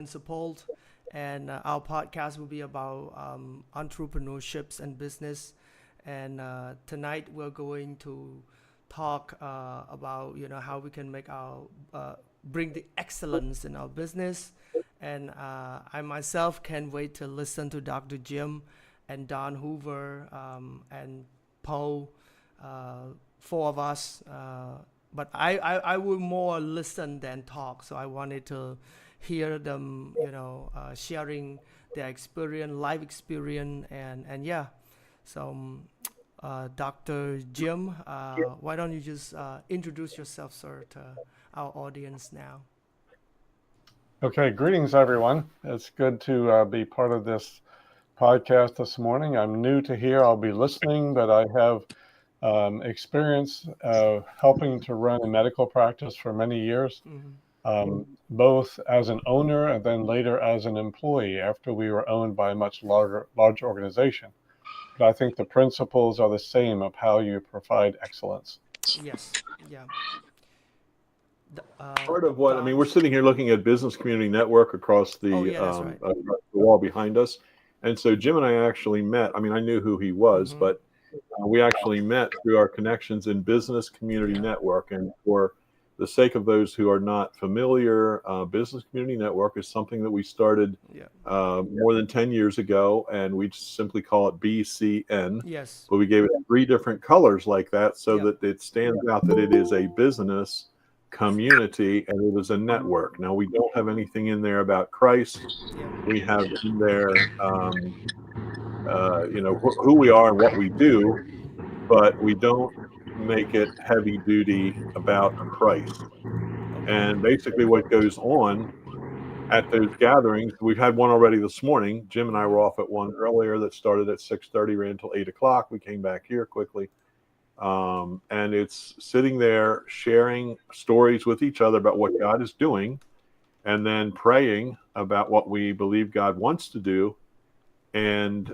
principled, and our podcast will be about entrepreneurships and business. And tonight we're going to talk about how we can make our bring the excellence in our business. And I myself can't wait to listen to Dr. Jim and Don Hoover and Paul, four of us. But I will more listen than talk. So I wanted to hear them, sharing their experience, life experience, and yeah. So, Dr. Jim, why don't you just introduce yourself, sir, to our audience now? Okay, greetings, everyone. It's good to be part of this podcast this morning. I'm new to here. I'll be listening, but I have experience helping to run a medical practice for many years, both as an owner and then later as an employee after we were owned by a much larger organization. But I think the principles are the same of how you provide excellence. Yes, yeah. Part of what I mean, Don? we're sitting here looking at Business Community Network across Oh, the yeah, that's right. wall behind us, and so Jim and I actually met. I mean, I knew who he was, Mm-hmm. but we actually met through our connections in Business Community Yeah. Network. And for the sake of those who are not familiar, Business Community Network is something that we started Yeah. more than 10 years ago, and we just simply call it BCN. Yes. But we gave it three different colors like that so Yeah. that it stands out that it is a business community and it is a network. Now, we don't have anything in there about Christ. Yeah. We have in there, who we are and what we do, but we don't make it heavy duty about Christ. Okay. And basically, what goes on at those gatherings, we've had one already this morning. Jim and I were off at one earlier that started at 6:30, ran until 8 o'clock. We came back here quickly. And it's sitting there sharing stories with each other about what God is doing and then praying about what we believe God wants to do and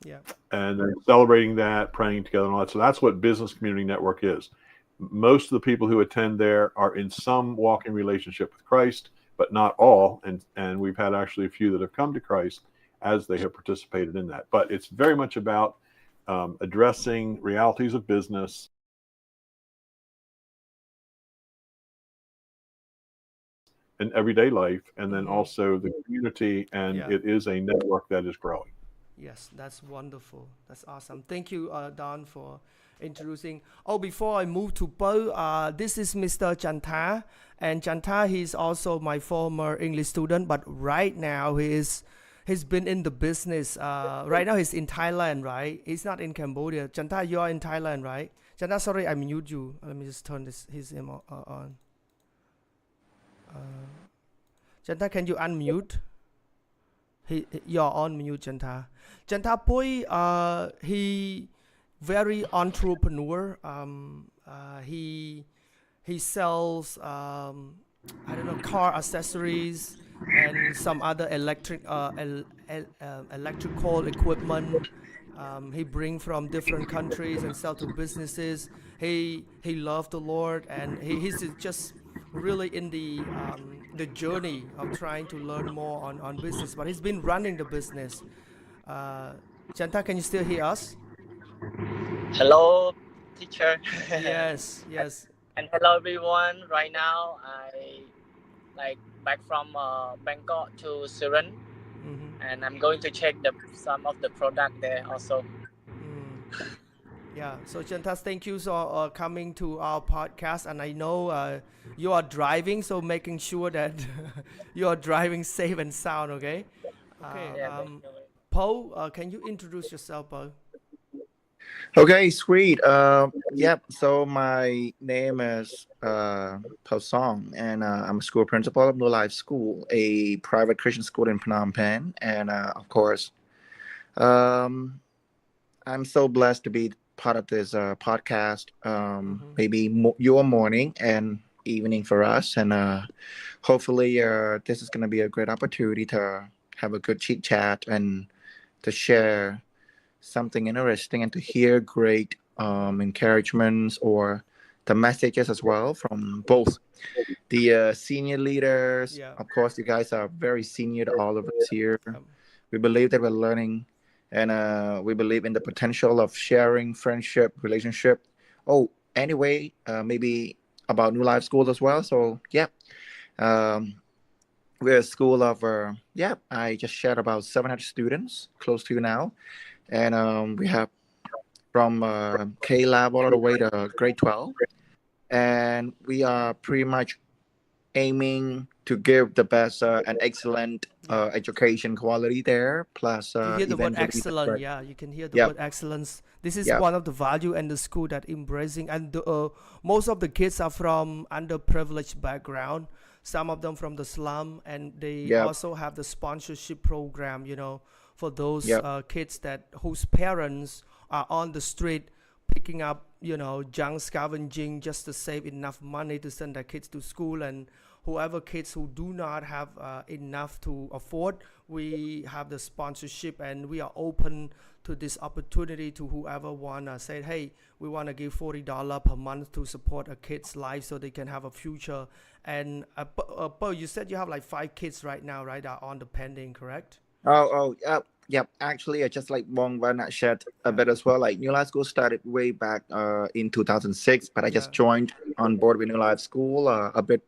Yeah. and then celebrating that, praying together and all that. So that's what Business Community Network is. Most of the people who attend there are in some walking relationship with Christ, but not all. And we've had actually a few that have come to Christ as they have participated in that. But it's very much about addressing realities of business and everyday life, and then also the community. And Yeah. it is a network that is growing. Yes, that's wonderful. That's awesome. Thank you, Don, for introducing. Oh, before I move to Bo, this is Mr. Chantha, and Chantha, he's also my former English student, but right now he's been in the business. Right now he's in Thailand, right? He's not in Cambodia. Chantha, you are in Thailand, right? Chantha, sorry, I mute you. Let me just turn his on. Chantha, can you unmute? You're on mute, Chantha. Chantha Puy, he very entrepreneur. He sells I don't know, car accessories and some other electrical equipment. He bring from different countries and sell to businesses. He loved the Lord, and he's just really in the journey of trying to learn more on business. But he's been running the business. Chanta, can you still hear us? Hello, teacher. Yes, yes. And hello, everyone. Right now, I back from Bangkok to Surin, and I'm going to check some of the product there also. Yeah. So Chantas, thank you for coming to our podcast, and I know you are driving, so making sure that you are driving safe and sound. Okay. Okay. Yeah, Paul, can you introduce yourself, Paul? Okay, sweet. Yep. So my name is Paul Song, and I'm a school principal of New Life School, a private Christian school in Phnom Penh. And of course, I'm so blessed to be part of this podcast. Maybe your morning and evening for us, and hopefully, this is going to be a great opportunity to have a good chit chat and to share something interesting and to hear great encouragements or the messages as well from both the senior leaders. Yeah. Of course, you guys are very senior to all of us here. Um, We believe that we're learning, and we believe in the potential of sharing friendship, relationship. Oh, anyway, maybe about New Life School as well. So yeah, um, we're a school of I just shared about 700 students, close to now, and we have from K Lab all the way to grade 12, and we are pretty much aiming to give the best and excellent education quality there. Plus, you hear the word eventually, excellent, yeah, you can hear the Yep. word excellence. This is Yep. one of the value in the school that embracing, and most of the kids are from underprivileged background. Some of them from the slum, and they Yep. also have the sponsorship program, for those Yep. kids whose parents are on the street picking up, junk scavenging just to save enough money to send their kids to school. And whoever kids who do not have enough to afford, we have the sponsorship, and we are open to this opportunity to whoever wanna say, hey, we want to give $40 per month to support a kid's life so they can have a future. And Paul, you said you have like 5 kids right now, right, are on the pending, correct? Yep. Actually, I just like want to shed a bit as well. Like New Life School started way back in 2006, but I just joined on board with New Life School a bit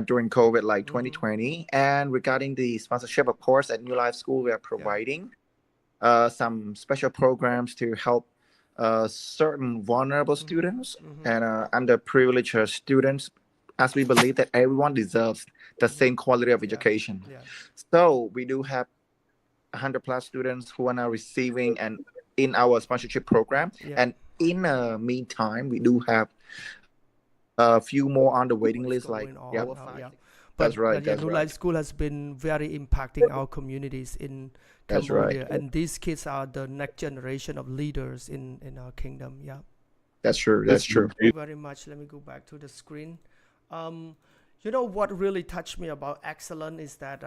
during COVID, like 2020. And regarding the sponsorship, of course, at New Life School, we are providing some special programs to help certain vulnerable students and underprivileged students, as we believe that everyone deserves the same quality of education. So we do have 100 plus students who are now receiving and in our sponsorship program. And in the meantime, we do have a few more on the waiting list. Like, But that's right. New Life School has been very impacting our communities in Cambodia, and these kids are the next generation of leaders in our kingdom. Yeah, that's true. That's true. Thank you very much. Let me go back to the screen. What really touched me about excellence is that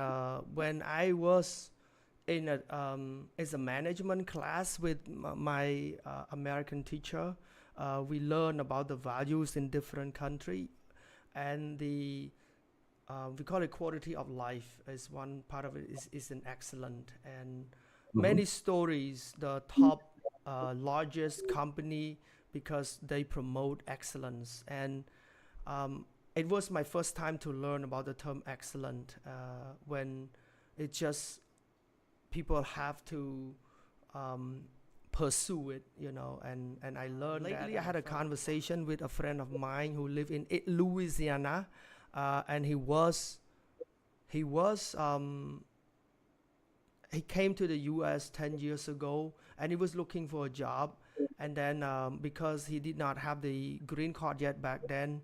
when I was in as a management class with my American teacher, we learn about the values in different country, and we call it quality of life is one part of it is an excellent, and many stories, the top largest company, because they promote excellence. And it was my first time to learn about the term excellent, when it just people have to pursue it, and I learned lately. I had a conversation with a friend of mine who lived in Louisiana, and he came to the US 10 years ago, and he was looking for a job, and then because he did not have the green card yet back then,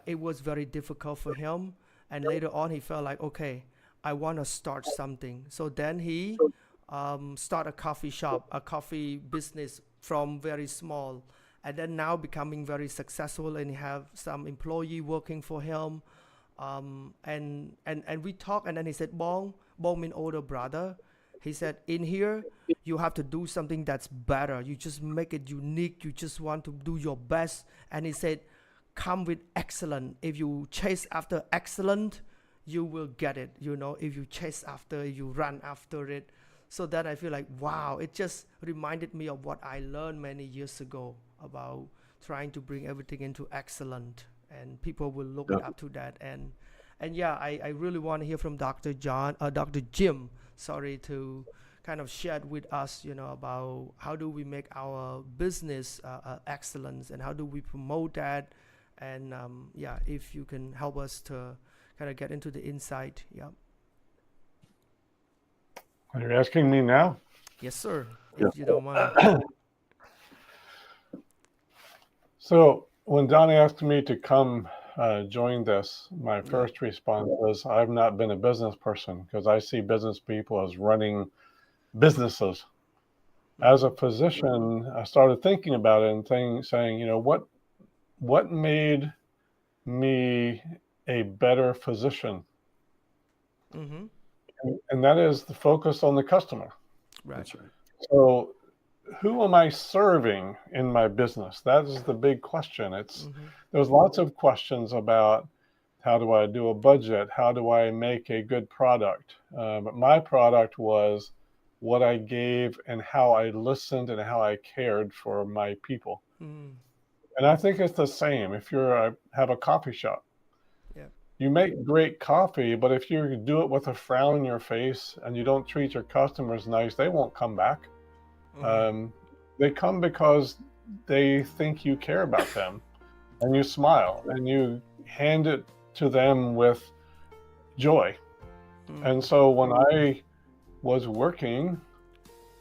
it was very difficult for him. And later on he felt like, okay, I want to start something. So then he start a coffee shop, a coffee business from very small, and then now becoming very successful, and he have some employee working for him. And we talked, and then he said, Bong mean older brother. He said, in here, you have to do something that's better. You just make it unique. You just want to do your best. And he said, come with excellent. If you chase after excellent, you will get it. If you chase after, you run after it. So then I feel like, wow, it just reminded me of what I learned many years ago about trying to bring everything into excellent, and people will look up to that. And I really want to hear from Dr. Jim, to kind of share with us, about how do we make our business excellence, and how do we promote that. And if you can help us to kind of get into the insight. Are you asking me now? Yes, sir. If you don't mind. So when Donnie asked me to come join this, my first response was, I've not been a business person, because I see business people as running businesses. As a physician, I started thinking about it and saying, what made me a better physician? And that is the focus on the customer. Right. That's right. So who am I serving in my business? That is the big question. There's lots of questions about how do I do a budget? How do I make a good product? But my product was what I gave and how I listened and how I cared for my people. And I think it's the same if you have a coffee shop. Yeah. You make great coffee, but if you do it with a frown on your face and you don't treat your customers nice, they won't come back. They come because they think you care about them, and you smile and you hand it to them with joy. And so when I was working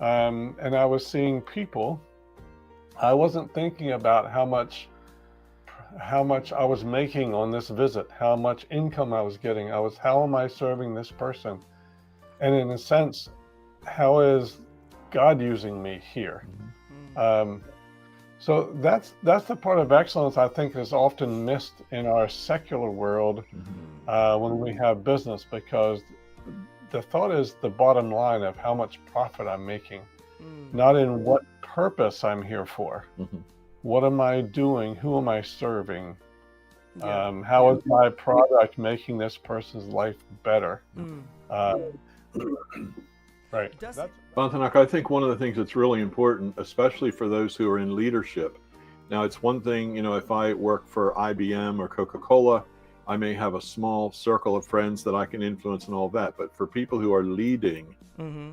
and I was seeing people, I wasn't thinking about how much I was making on this visit, how much income I was getting. How am I serving this person? And in a sense, how is God using me here? So that's the part of excellence I think is often missed in our secular world when we have business, because the thought is the bottom line of how much profit I'm making, not in what purpose I'm here for. What am I doing? Who am I serving? How is my product making this person's life better? Right. Montanak, I think one of the things that's really important, especially for those who are in leadership. Now, it's one thing, if I work for IBM or Coca-Cola, I may have a small circle of friends that I can influence and all that. But for people who are leading,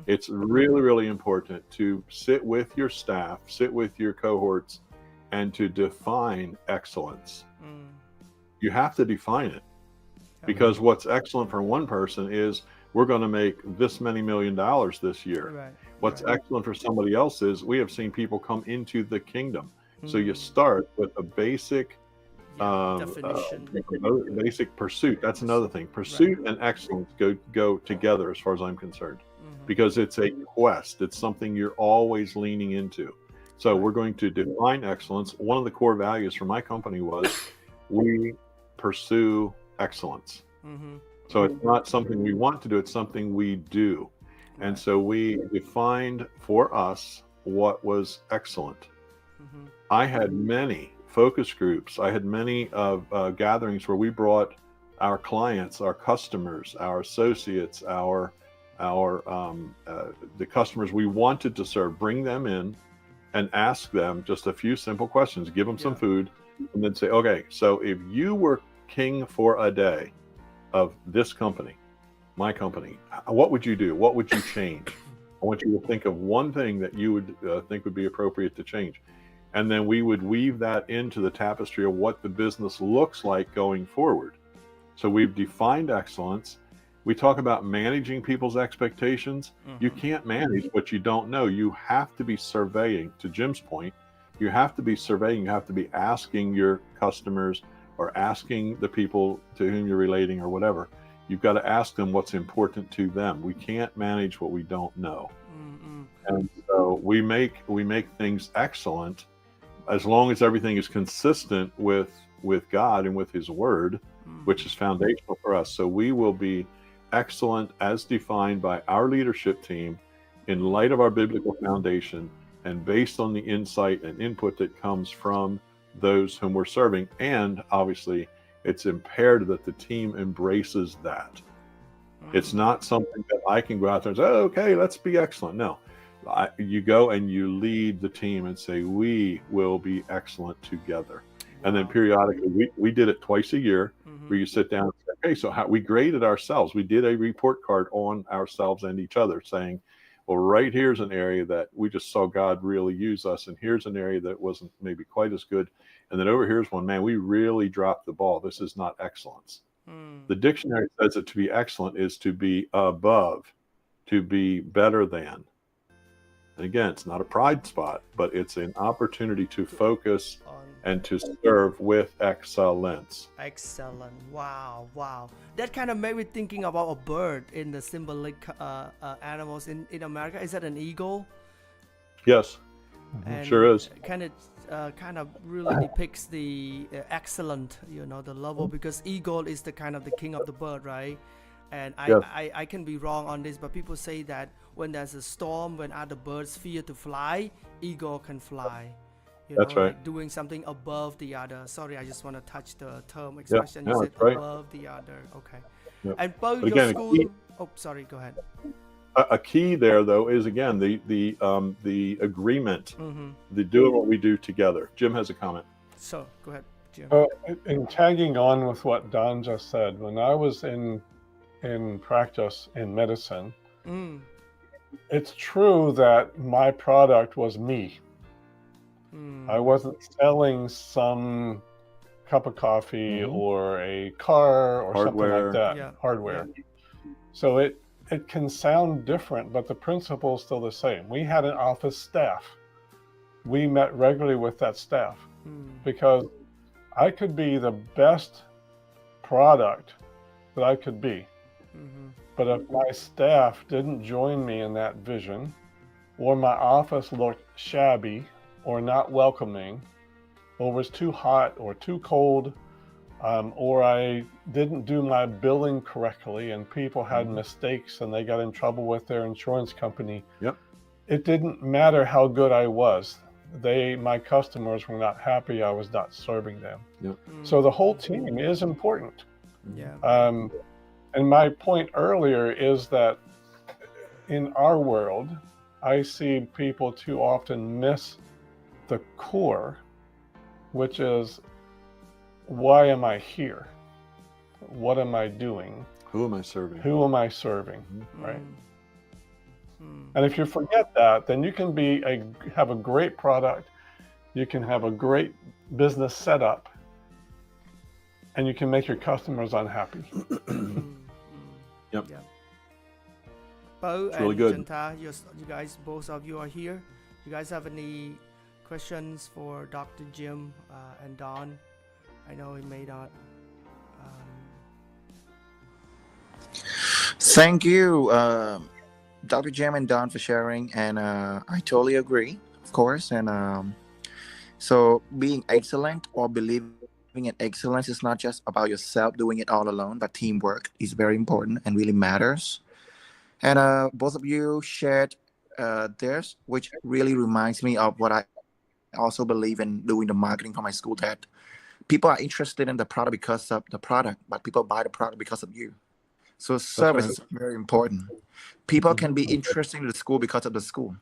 it's really, really important to sit with your staff, sit with your cohorts, and to define excellence. You have to define it, because what's excellent for one person is we're going to make this many $1 million this year. What's excellent for somebody else is we have seen people come into the kingdom. So you start with a basic definition, basic pursuit. That's another thing. Pursuit and excellence go together as far as I'm concerned, because it's a quest. It's something you're always leaning into. So we're going to define excellence. One of the core values for my company was we pursue excellence. So it's not something we want to do, it's something we do. And so we defined for us what was excellent. I had many focus groups. I had many gatherings where we brought our clients, our customers, our associates, the customers we wanted to serve, bring them in and ask them just a few simple questions, give them some food, and then say, okay, so if you were king for a day of this company, my company, what would you do? What would you change? I want you to think of one thing that you would think would be appropriate to change. And then we would weave that into the tapestry of what the business looks like going forward. So we've defined excellence. We talk about managing people's expectations. You can't manage what you don't know. You have to be surveying, to Jim's point. You have to be surveying. You have to be asking your customers or asking the people to whom you're relating or whatever. You've got to ask them what's important to them. We can't manage what we don't know. And so we make things excellent as long as everything is consistent with God and with His Word, which is foundational for us. So we will be excellent as defined by our leadership team in light of our biblical foundation and based on the insight and input that comes from those whom we're serving. And obviously, it's imperative that the team embraces that. It's not something that I can go out there and say, oh, okay, let's be excellent. No, you go and you lead the team and say, we will be excellent together. And then periodically, we did it twice a year, where you sit down and say, okay, so how we graded ourselves. We did a report card on ourselves and each other saying, well, right here's an area that we just saw God really use us. And here's an area that wasn't maybe quite as good. And then over here's one, man, we really dropped the ball. This is not excellence. The dictionary says that to be excellent is to be above, to be better than. And again, it's not a pride spot, but it's an opportunity to focus and to serve with excellence. Excellent. Wow. That kind of made me thinking about a bird in the symbolic animals in America. Is that an eagle? Yes, And sure is. Kind of really depicts the excellent, the level, because eagle is the kind of the king of the bird, right? And Yes. I can be wrong on this, but people say that when there's a storm, when other birds fear to fly, eagle can fly. You That's know, right. like doing something above the other. Sorry, I just want to touch the term Yeah, expression. You no, said that's right. above the other. Okay. Yeah. And Paul, But your again, school. Oh, sorry. Go ahead. a key there though is again the agreement, the doing what we do together. Jim has a comment. So go ahead, Jim. In tagging on with what Don just said, when I was in practice in medicine, it's true that my product was me. I wasn't selling some cup of coffee or a car or something like that, hardware. So it can sound different, but the principle is still the same. We had an office staff. We met regularly with that staff because I could be the best product that I could be. But if my staff didn't join me in that vision, or my office looked shabby or not welcoming, or was too hot or too cold, or I didn't do my billing correctly and people had mistakes and they got in trouble with their insurance company, it didn't matter how good I was. My customers were not happy. I was not serving them. So the whole team is important. And my point earlier is that in our world, I see people too often miss the core, which is, why am I here? What am I doing? Who am I serving? Who am I serving? Right? And if you forget that, then you can have a great product, you can have a great business setup, and you can make your customers unhappy. Yep. Bo It's and really good. Chantha, you guys, both of you are here. You guys have any questions for Dr. Jim and Don? I know he may not. Thank you, Dr. Jim and Don, for sharing. And I totally agree, of course. And so being excellent or believing in excellence is not just about yourself doing it all alone, but teamwork is very important and really matters. And both of you shared this, which really reminds me of what I also believe in doing the marketing for my school, that people are interested in the product because of the product, but people buy the product because of you. So service is very important. People can be interested in the school because of the school,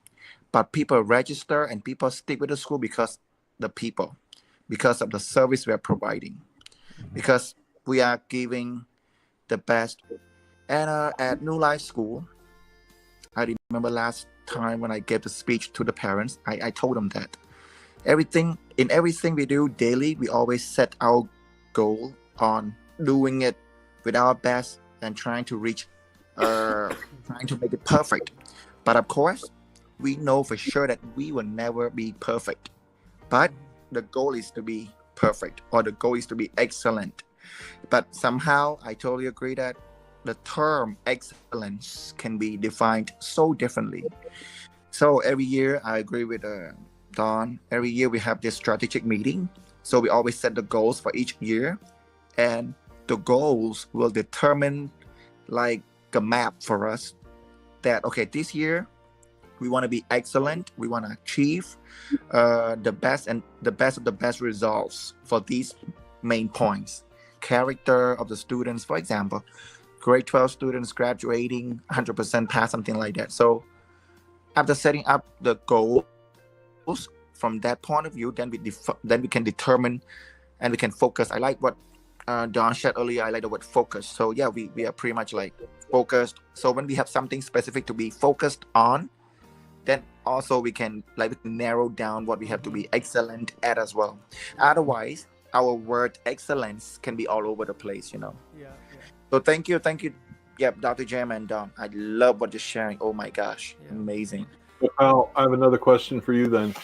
but people register and people stick with the school because of the service we are providing, because we are giving the best. And at New Life School, I remember last time when I gave the speech to the parents, I told them that everything we do daily, we always set our goal on doing it with our best and trying to reach, trying to make it perfect. But of course, we know for sure that we will never be perfect. But the goal is to be perfect, or the goal is to be excellent. But somehow, I totally agree that the term excellence can be defined so differently. So every year, I agree with Don. Every year we have this strategic meeting. So we always set the goals for each year, and the goals will determine like a map for us that, okay, this year we want to be excellent. We want to achieve the best of the best results for these main points. Character of the students, for example, grade 12 students graduating 100% pass, something like that. So after setting up the goals from that point of view, then we can determine and we can focus. I like what Don said earlier. I like the word focus. So yeah, we are pretty much like focused. So when we have something specific to be focused on, then also we can narrow down what we have to be excellent at as well. Otherwise, our word excellence can be all over the place, So thank you. Yep, Dr. Jam and Don. I love what you're sharing. Oh my gosh, amazing. Al, I have another question for you then.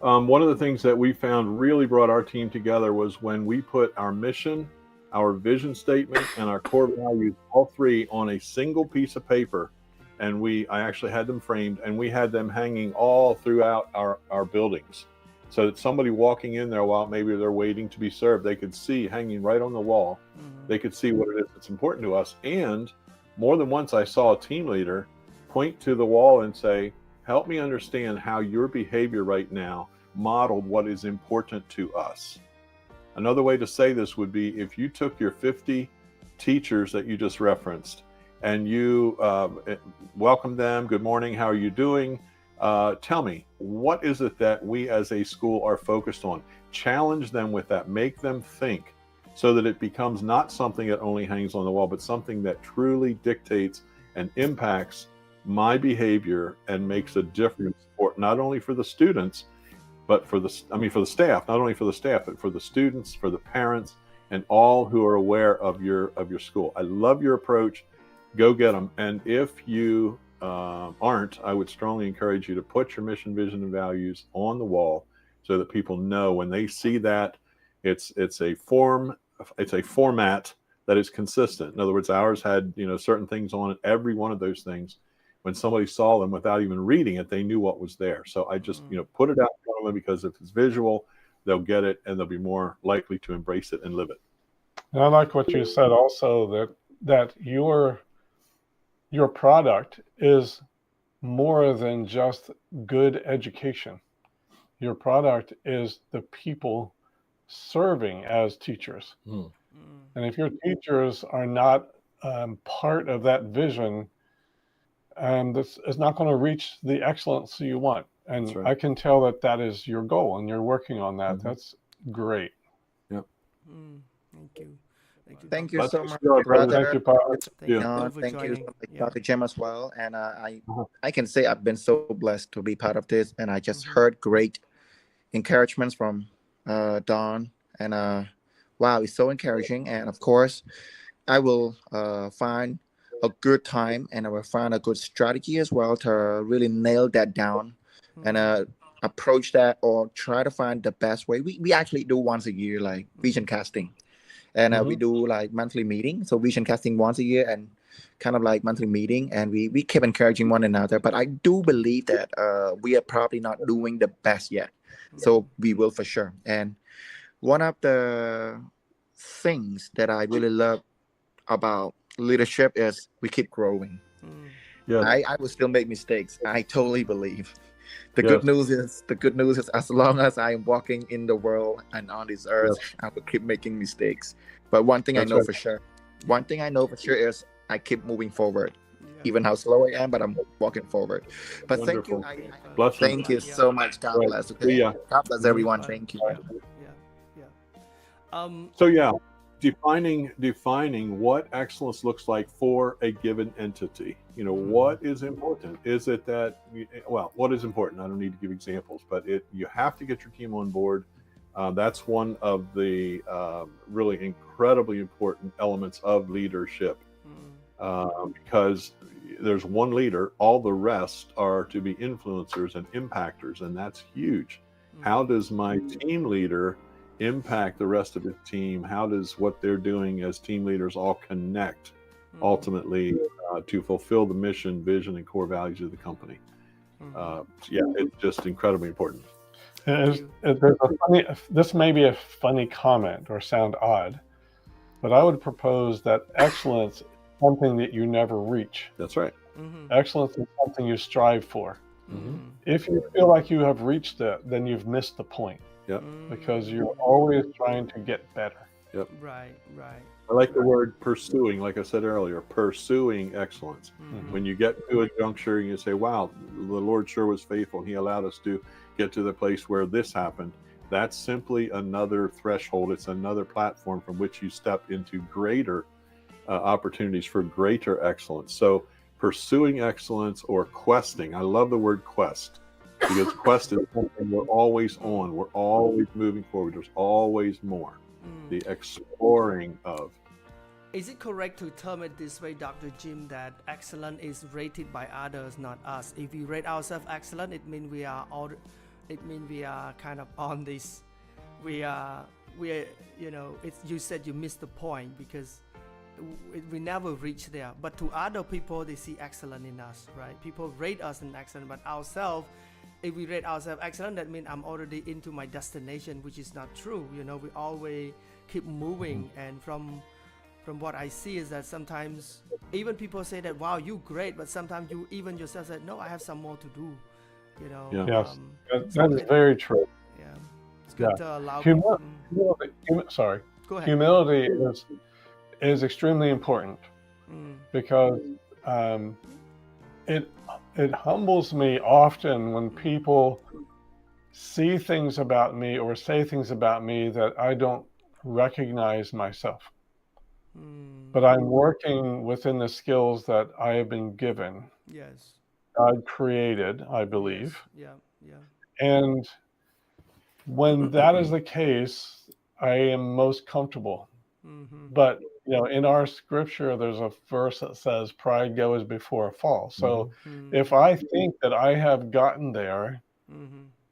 One of the things that we found really brought our team together was when we put our mission, our vision statement, and our core values, all three, on a single piece of paper. And I actually had them framed, and we had them hanging all throughout our buildings, so that somebody walking in there while maybe they're waiting to be served, they could see hanging right on the wall. They could see what it is that's important to us. And more than once I saw a team leader point to the wall and say, help me understand how your behavior right now modeled what is important to us. Another way to say this would be, if you took your 50 teachers that you just referenced and you welcomed them, good morning, how are you doing? Tell me, what is it that we as a school are focused on? Challenge them with that, make them think, so that it becomes not something that only hangs on the wall, but something that truly dictates and impacts my behavior and makes a difference for not only for the students, but for the staff, not only for the staff, but for the students, for the parents, and all who are aware of your school. I love your approach. Go get them. And if you aren't, I would strongly encourage you to put your mission, vision, and values on the wall so that people know when they see that it's a format that is consistent. In other words, ours had certain things on it. Every one of those things, when somebody saw them without even reading it, they knew what was there. So I just put it out in front of them, because if it's visual, they'll get it and they'll be more likely to embrace it and live it. And I like what you said also, that your product is more than just good education. Your product is the people serving as teachers. And if your teachers are not part of that vision, this is not going to reach the excellence you want. And right. I can tell that is your goal and you're working on that. That's great. Yep. Thank you. Thank you so much, brother. Thank you, Paul. Thank you, Dr. Jim, as well. And I can say I've been so blessed to be part of this, and I just heard great encouragements from Don, and wow, it's so encouraging. And of course, I will find a good time, and I will find a good strategy as well to really nail that down and approach that, or try to find the best way. We actually do once a year, like vision casting. And we do like monthly meeting. So vision casting once a year and kind of like monthly meeting. And we keep encouraging one another. But I do believe that we are probably not doing the best yet. So we will for sure. And one of the things that I really love about leadership is we keep growing. Yeah. I will still make mistakes. I totally believe. The good news is as long as I am walking in the world and on this earth, I will keep making mistakes. But one thing I know for sure is I keep moving forward. Even how slow I am, but I'm walking forward. But Wonderful. Thank you so much. God bless. Okay? God bless everyone. Thank you. So defining what excellence looks like for a given entity. What is important? Is it that what is important? I don't need to give examples, but you have to get your team on board. That's one of the really incredibly important elements of leadership, because there's one leader, all the rest are to be influencers and impactors, and that's huge. How does my team leader impact the rest of his team? How does what they're doing as team leaders all connect ultimately to fulfill the mission, vision, and core values of the company? It's just incredibly important. This may be a funny comment or sound odd, but I would propose that excellence is something that you never reach. That's right. Excellence is something you strive for. If you feel like you have reached it, then you've missed the point. Because you're always trying to get better. Right. I like the word pursuing, like I said earlier, pursuing excellence. When you get to a juncture and you say, wow, the Lord sure was faithful and he allowed us to get to the place where this happened, that's simply another threshold. It's another platform from which you step into greater opportunities for greater excellence. So pursuing excellence, or questing. I love the word quest, because quest is something we're always on. We're always moving forward. There's always more. The exploring of. Is it correct to term it this way, Dr. Jim, that excellence is rated by others, not us? If we rate ourselves excellent, it means we are kind of on this. We are. You said you missed the point, because we never reach there. But to other people, they see excellent in us, right? People rate us in excellent, but ourselves, if we rate ourselves excellent, that means I'm already into my destination, which is not true. We always keep moving, and from from what I see is that sometimes even people say that, wow, you great, but sometimes you even yourself said, no, I have some more to do, you know. Yeah. Yes, so that is very true. yeah, it's good Yeah. to allow Humility, people. sorry. Go ahead. Humility is extremely important because it humbles me often when people see things about me or say things about me that I don't recognize myself. But I'm working within the skills that I have been given. Yes. God created, I believe. Yes. Yeah. And when that is the case, I am most comfortable. But in our scripture, there's a verse that says, "Pride goes before a fall." So if I think that I have gotten there,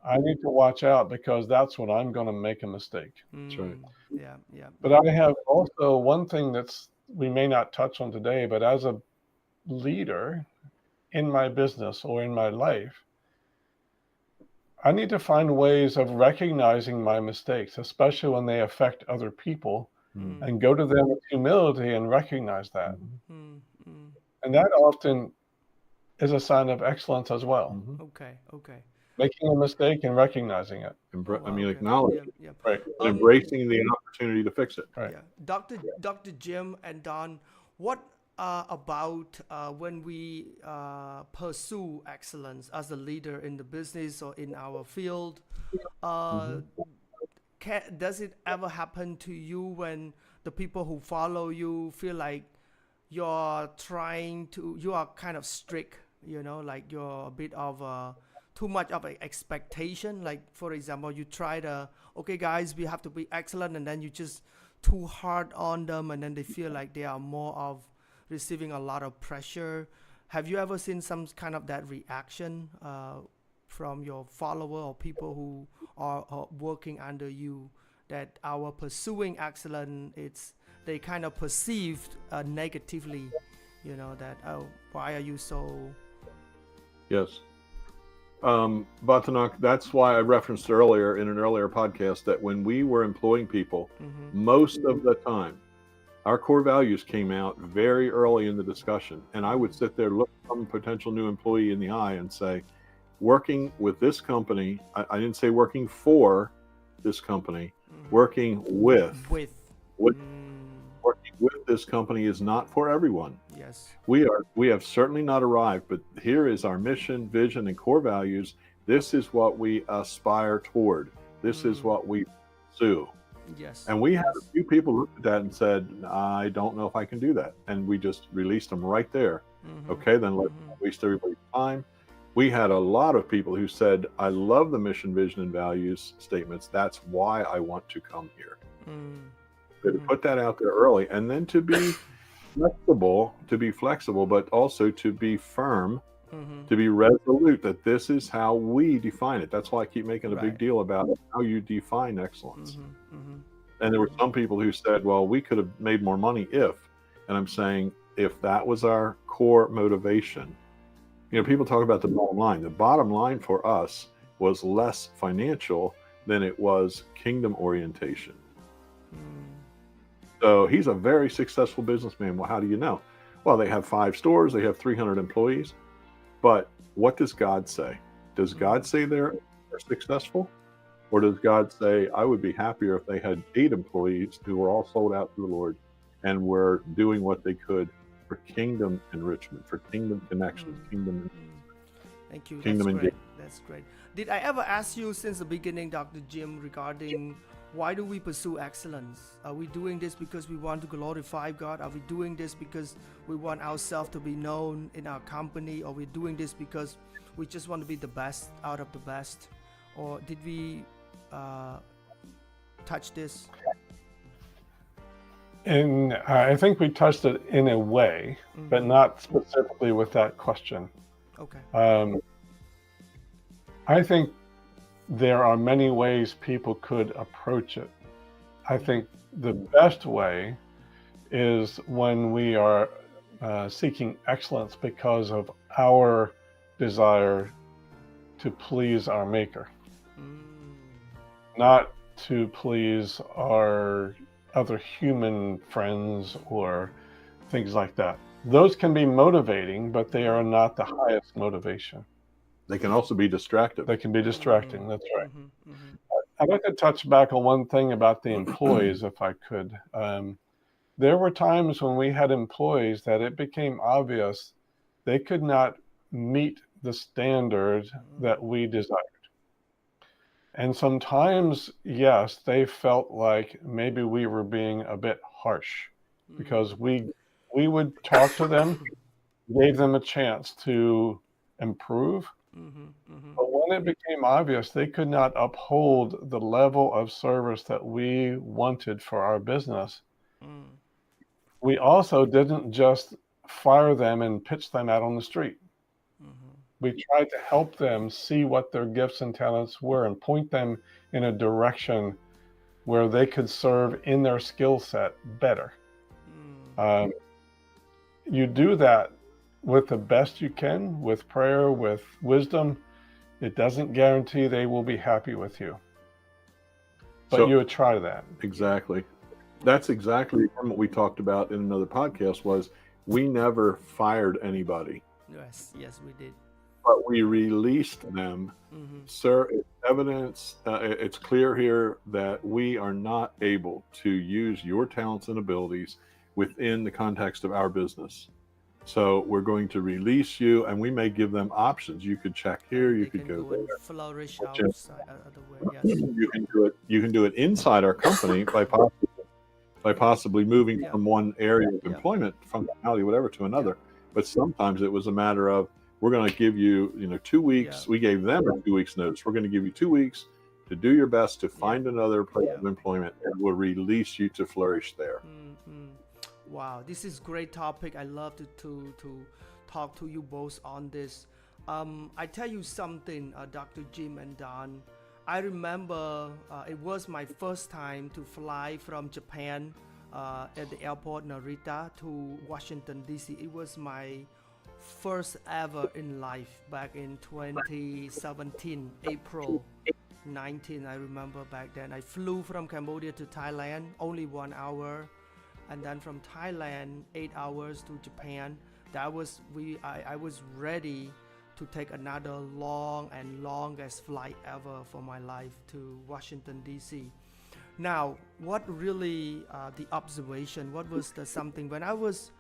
I need to watch out because that's when I'm going to make a mistake. That's right. Yeah. But I have also one thing that's we may not touch on today, but as a leader in my business or in my life, I need to find ways of recognizing my mistakes, especially when they affect other people, and go to them with humility and recognize that. And that often is a sign of excellence as well. Okay. Making a mistake and recognizing it. Acknowledge it. Yeah. Right. Embracing the opportunity to fix it. Right. Yeah. Dr. Jim and Don, what about when we pursue excellence as a leader in the business or in our field? Does it ever happen to you when the people who follow you feel like you are kind of strict, like you're a bit of too much of an expectation? Like, for example, you try to, okay, guys, we have to be excellent, and then you just too hard on them, and then they feel like they are more of receiving a lot of pressure. Have you ever seen some kind of that reaction from your follower or people who are working under you, that our pursuing excellence, they kind of perceived negatively, that, oh, why are you so? Yes. Batanak, that's why I referenced earlier in an earlier podcast that when we were employing people, most of the time, our core values came out very early in the discussion. And I would sit there, look some potential new employee in the eye and say, working with this company, I didn't say working for this company, working with working with this company is not for everyone. Yes. We have certainly not arrived, but here is our mission, vision, and core values. This is what we aspire toward. This is what we pursue. Yes. And we had a few people look at that and said, I don't know if I can do that. And we just released them right there. Okay, then let's waste everybody's time. We had a lot of people who said, I love the mission, vision, and values statements. That's why I want to come here. To put that out there early, and then to be flexible, but also to be firm, to be resolute that this is how we define it. That's why I keep making a big deal about how you define excellence. And there were some people who said, well, we could have made more money if, and I'm saying, if that was our core motivation. People talk about the bottom line. The bottom line for us was less financial than it was kingdom orientation. So he's a very successful businessman. Well, how do you know? Well, they have 5 stores, they have 300 employees. But what does God say? Does God say they're successful? Or does God say, I would be happier if they had 8 employees who were all sold out to the Lord and were doing what they could for kingdom enrichment, for kingdom connections, kingdom. Thank you. Kingdom That's great. That's great. Did I ever ask you since the beginning, Dr. Jim, regarding why do we pursue excellence? Are we doing this because we want to glorify God? Are we doing this because we want ourselves to be known in our company? Or are we doing this because we just want to be the best out of the best? Or did we touch this? And I think we touched it in a way, but not specifically with that question. Okay. I think there are many ways people could approach it. I think the best way is when we are seeking excellence because of our desire to please our Maker, not to please our other human friends or things like that. Those can be motivating, but they are not the highest motivation. They can also be distractive. They can be distracting. That's right. I'd like to touch back on one thing about the employees, if I could. There were times when we had employees that it became obvious they could not meet the standard that we desired. And sometimes, yes, they felt like maybe we were being a bit harsh because we would talk to them, gave them a chance to improve. But when it became obvious they could not uphold the level of service that we wanted for our business, we also didn't just fire them and pitch them out on the street. We tried to help them see what their gifts and talents were and point them in a direction where they could serve in their skill set better. You do that with the best you can, with prayer, with wisdom. It doesn't guarantee they will be happy with you, but So- you would try that. Exactly. That's exactly what we talked about in another podcast. Was we never fired anybody, Yes, we did. but we released them. Sir, it's evidence. It's clear here that we are not able to use your talents and abilities within the context of our business. So we're going to release you, and we may give them options. You could check here. You could go there. and flourish Which is- outside other way. Yes. You can do it. You can do it inside our company by possibly moving Yeah. from one area of Yeah. employment, functionality, whatever, to another. But sometimes it was a matter of, we're going to give you, 2 weeks. Yeah. We gave them a 2 weeks notice. We're going to give you 2 weeks to do your best to find another place of employment, and we'll release you to flourish there. Wow, this is great topic. I love to talk to you both on this. I tell you something, Dr. Jim and Don. I remember it was my first time to fly from Japan at the airport Narita to Washington DC. It was my first ever in life back in 2017, April 19. I remember back then I flew from Cambodia to Thailand, only 1 hour, and then from Thailand 8 hours to Japan. I was ready to take another longest flight ever for my life to Washington DC. Now, what really the observation? What was the something when I was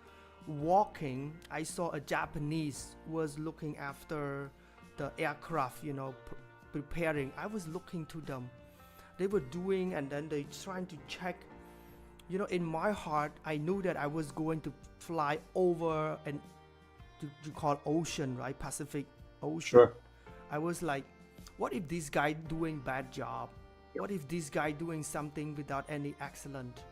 walking? I saw a Japanese was looking after the aircraft, preparing. I was looking to them. They were doing, and then they trying to check. In my heart, I knew that I was going to fly over and you call ocean, right? Pacific Ocean. Sure. I was like, what if this guy doing bad job? What if this guy doing something without any excellent?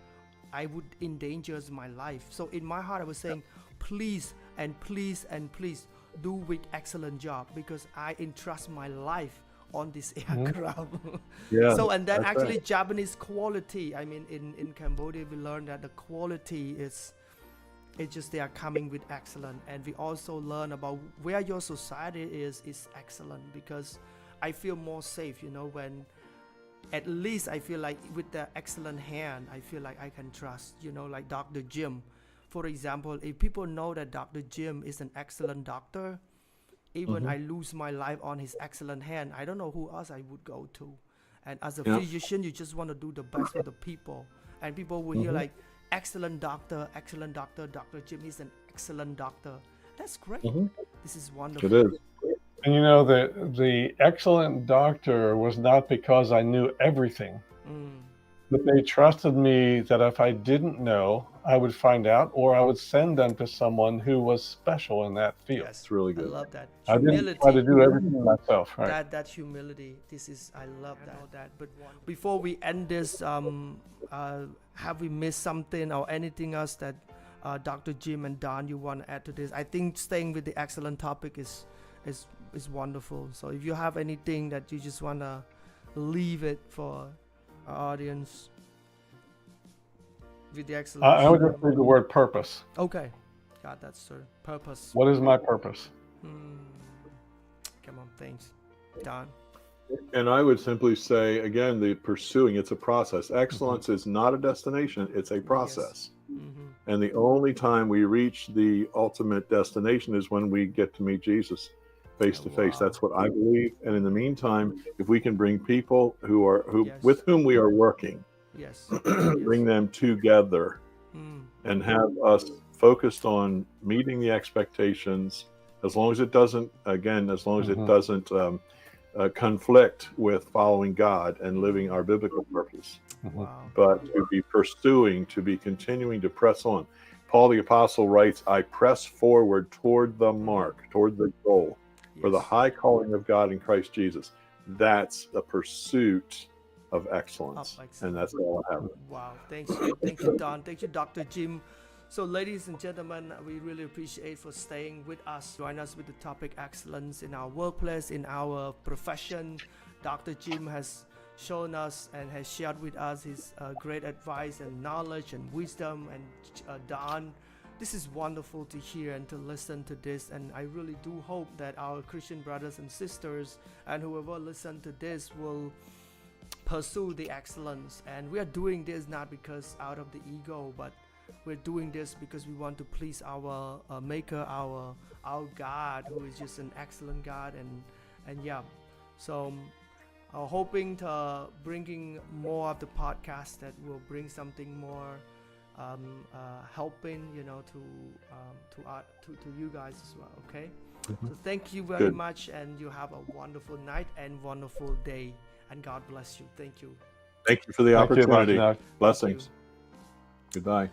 I would endanger my life. So in my heart, I was saying, please and please and please do with excellent job, because I entrust my life on this aircraft. Yeah. So, and then that's actually right. Japanese quality, I mean, in Cambodia, we learned that the quality it's just they are coming with excellent. And we also learn about where your society is excellent, because I feel more safe, when at least I feel like with the excellent hand, I feel like I can trust, like Dr. Jim. For example, if people know that Dr. Jim is an excellent doctor, even I lose my life on his excellent hand, I don't know who else I would go to. And as a physician, you just want to do the best for the people. And people will hear like, excellent doctor, Dr. Jim is an excellent doctor. That's great. This is wonderful. It is. And the excellent doctor was not because I knew everything, but they trusted me that if I didn't know, I would find out, or I would send them to someone who was special in that field. Yes, It's really I good. love that. I didn't try to do everything myself. Right. That humility. I love that. But before we end this, have we missed something or anything else that Dr. Jim and Don you want to add to this? I think staying with the excellent topic is wonderful. So if you have anything that you just want to leave it for our audience with the excellent. I would just say the word purpose. Okay, got that, sir. Purpose. What is my purpose? Come on, thanks, Don. And I would simply say, again, the pursuing, it's a process. Excellence is not a destination, it's a process. And the only time we reach the ultimate destination is when we get to meet Jesus face to face. That's what I believe. And in the meantime, if we can bring people with whom we are working, bring them together and have us focused on meeting the expectations, as long as it doesn't, conflict with following God and living our biblical purpose. But to be pursuing, to be continuing to press on. Paul the Apostle writes, I press forward toward the mark, toward the goal, for the high calling of God in Christ Jesus. That's the pursuit of excellence. And that's all I have. Wow. Thank you, Don. Thank you, Dr. Jim. So, ladies and gentlemen, we really appreciate for staying with us. Join us with the topic excellence in our workplace, in our profession. Dr. Jim has shown us and has shared with us his great advice and knowledge and wisdom. And Don, this is wonderful to hear and to listen to this. And I really do hope that our Christian brothers and sisters and whoever listen to this will pursue the excellence. And we are doing this not because out of the ego, but we're doing this because we want to please our maker, our God, who is just an excellent God. And yeah, so hoping to bringing more of the podcast that will bring something more helping, to you guys as well. Okay. So thank you very much, and you have a wonderful night and wonderful day, and God bless you. Thank you. Thank you for the opportunity. You, blessings. Goodbye.